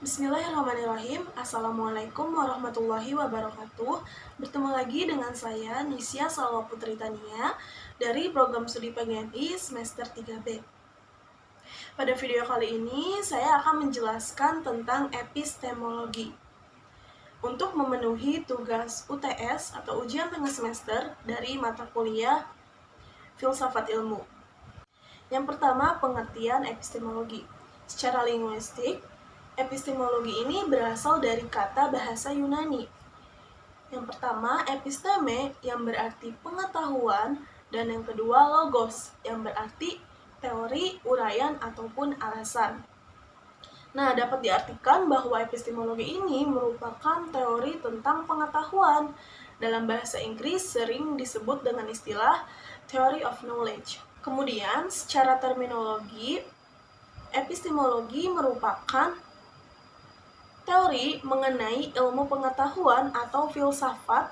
Bismillahirrahmanirrahim. Assalamualaikum warahmatullahi wabarakatuh. Bertemu lagi dengan saya, Nisya Salwa Putri Tania, dari program studi PGMI semester 3B. Pada video kali ini, saya akan menjelaskan tentang epistemologi. Untuk memenuhi tugas UTS atau ujian tengah semester dari mata kuliah Filsafat Ilmu. Yang pertama, pengertian epistemologi. Secara linguistik, epistemologi ini berasal dari kata bahasa Yunani. Yang pertama, episteme yang berarti pengetahuan, dan yang kedua, logos yang berarti teori, uraian, ataupun alasan. Nah, dapat diartikan bahwa epistemologi ini merupakan teori tentang pengetahuan. Dalam bahasa Inggris sering disebut dengan istilah theory of knowledge. Kemudian, secara terminologi, epistemologi merupakan teori mengenai ilmu pengetahuan atau filsafat,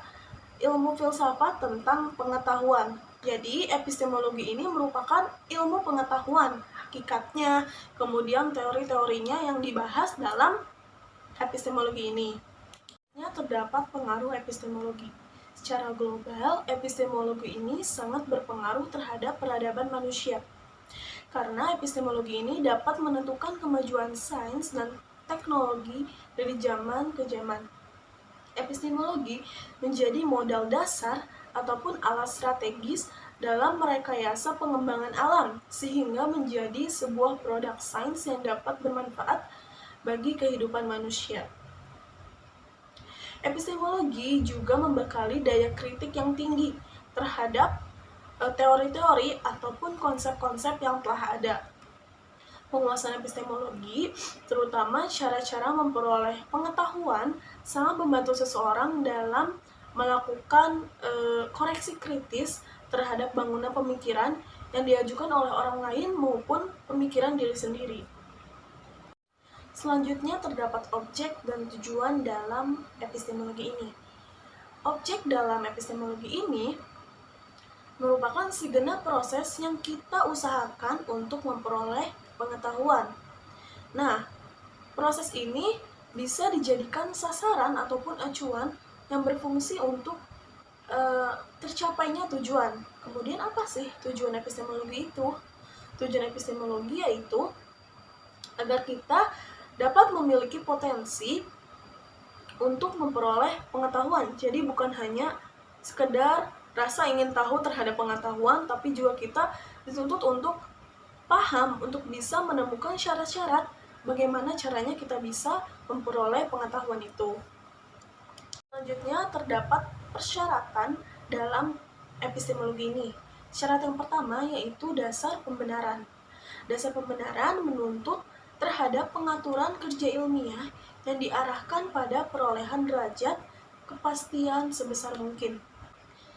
ilmu filsafat tentang pengetahuan. Jadi, epistemologi ini merupakan ilmu pengetahuan, hakikatnya, kemudian teori-teorinya yang dibahas dalam epistemologi ini. Terdapat pengaruh epistemologi. Secara global, epistemologi ini sangat berpengaruh terhadap peradaban manusia. Karena epistemologi ini dapat menentukan kemajuan sains dan teknologi dari zaman ke zaman. Epistemologi menjadi modal dasar ataupun alat strategis dalam merekayasa pengembangan alam, sehingga menjadi sebuah produk sains yang dapat bermanfaat bagi kehidupan manusia. Epistemologi juga membekali daya kritik yang tinggi terhadap teori-teori ataupun konsep-konsep yang telah ada. Penguasaan epistemologi, terutama cara-cara memperoleh pengetahuan, sangat membantu seseorang dalam melakukan koreksi kritis terhadap bangunan pemikiran yang diajukan oleh orang lain maupun pemikiran diri sendiri. Selanjutnya terdapat objek dan tujuan dalam epistemologi ini. Objek dalam epistemologi ini merupakan segenap proses yang kita usahakan untuk memperoleh pengetahuan. Nah, proses ini bisa dijadikan sasaran ataupun acuan yang berfungsi untuk tercapainya tujuan. Kemudian apa sih tujuan epistemologi itu? Tujuan epistemologi yaitu agar kita dapat memiliki potensi untuk memperoleh pengetahuan. Jadi bukan hanya sekedar rasa ingin tahu terhadap pengetahuan, tapi juga kita dituntut untuk paham, untuk bisa menemukan syarat-syarat bagaimana caranya kita bisa memperoleh pengetahuan itu. Selanjutnya terdapat persyaratan dalam epistemologi ini. Syarat yang pertama yaitu dasar pembenaran. Dasar pembenaran menuntut terhadap pengaturan kerja ilmiah yang diarahkan pada perolehan derajat kepastian sebesar mungkin.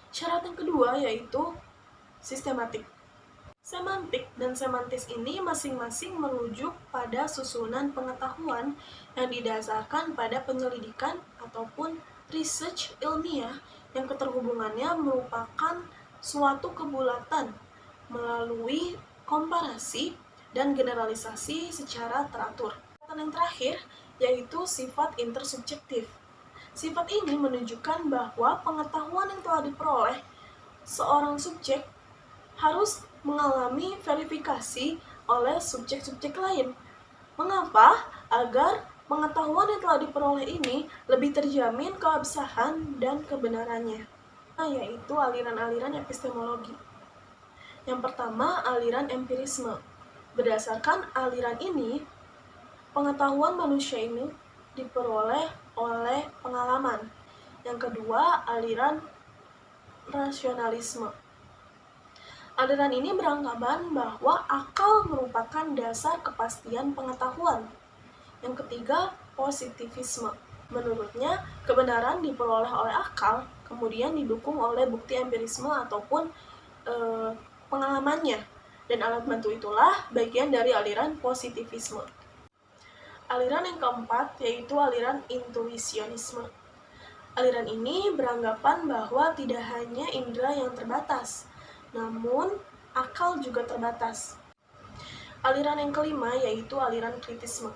Syarat yang kedua yaitu sistematik. Semantik dan semantis ini masing-masing merujuk pada susunan pengetahuan yang didasarkan pada penyelidikan ataupun research ilmiah yang keterhubungannya merupakan suatu kebulatan melalui komparasi dan generalisasi secara teratur. Yang terakhir yaitu sifat intersubjektif. Sifat ini menunjukkan bahwa pengetahuan yang telah diperoleh seorang subjek harus mengalami verifikasi oleh subjek-subjek lain. Mengapa? Agar pengetahuan yang telah diperoleh ini lebih terjamin keabsahan dan kebenarannya. Yaitu aliran-aliran epistemologi. Yang pertama, aliran empirisme. Berdasarkan aliran ini, pengetahuan manusia ini diperoleh oleh pengalaman. Yang kedua, aliran rasionalisme. Aliran ini beranggapan bahwa akal merupakan dasar kepastian pengetahuan. Yang ketiga, positivisme. Menurutnya, kebenaran diperoleh oleh akal, kemudian didukung oleh bukti empirisme ataupun pengalamannya. Dan alat bantu itulah bagian dari aliran positivisme. Aliran yang keempat yaitu aliran intuisionisme. Aliran ini beranggapan bahwa tidak hanya indera yang terbatas, namun akal juga terbatas. Aliran yang kelima yaitu aliran kritisme.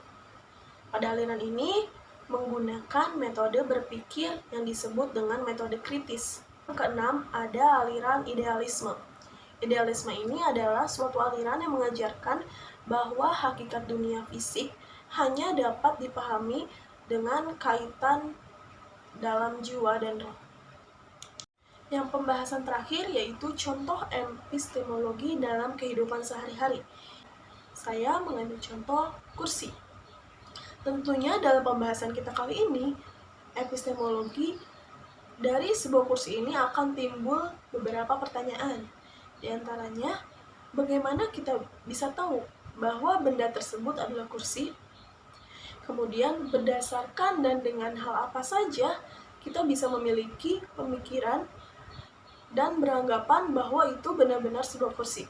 Pada aliran ini menggunakan metode berpikir yang disebut dengan metode kritis. Yang keenam, ada aliran idealisme. Idealisme ini adalah suatu aliran yang mengajarkan bahwa hakikat dunia fisik hanya dapat dipahami dengan kaitan dalam jiwa dan roh. Yang pembahasan terakhir yaitu contoh epistemologi dalam kehidupan sehari-hari. Saya mengambil contoh kursi. Tentunya dalam pembahasan kita kali ini, epistemologi dari sebuah kursi ini akan timbul beberapa pertanyaan. Di antaranya, bagaimana kita bisa tahu bahwa benda tersebut adalah kursi? Kemudian, berdasarkan dan dengan hal apa saja kita bisa memiliki pemikiran dan beranggapan bahwa itu benar-benar sebuah kursi.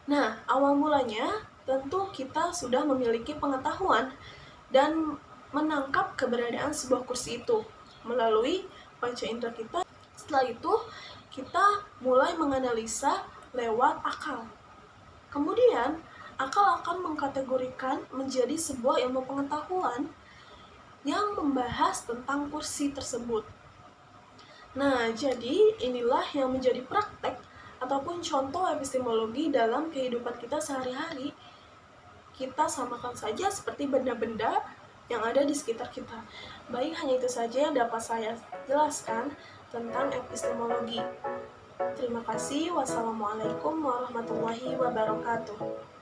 Nah, awal mulanya tentu kita sudah memiliki pengetahuan dan menangkap keberadaan sebuah kursi itu melalui panca indera kita. Setelah itu, kita mulai menganalisa lewat akal. Kemudian, akal akan mengkategorikan menjadi sebuah ilmu pengetahuan yang membahas tentang kursi tersebut. Nah, jadi inilah yang menjadi praktek ataupun contoh epistemologi dalam kehidupan kita sehari-hari. Kita samakan saja seperti benda-benda yang ada di sekitar kita. Baik, hanya itu saja yang dapat saya jelaskan tentang epistemologi. Terima kasih. Wassalamualaikum warahmatullahi wabarakatuh.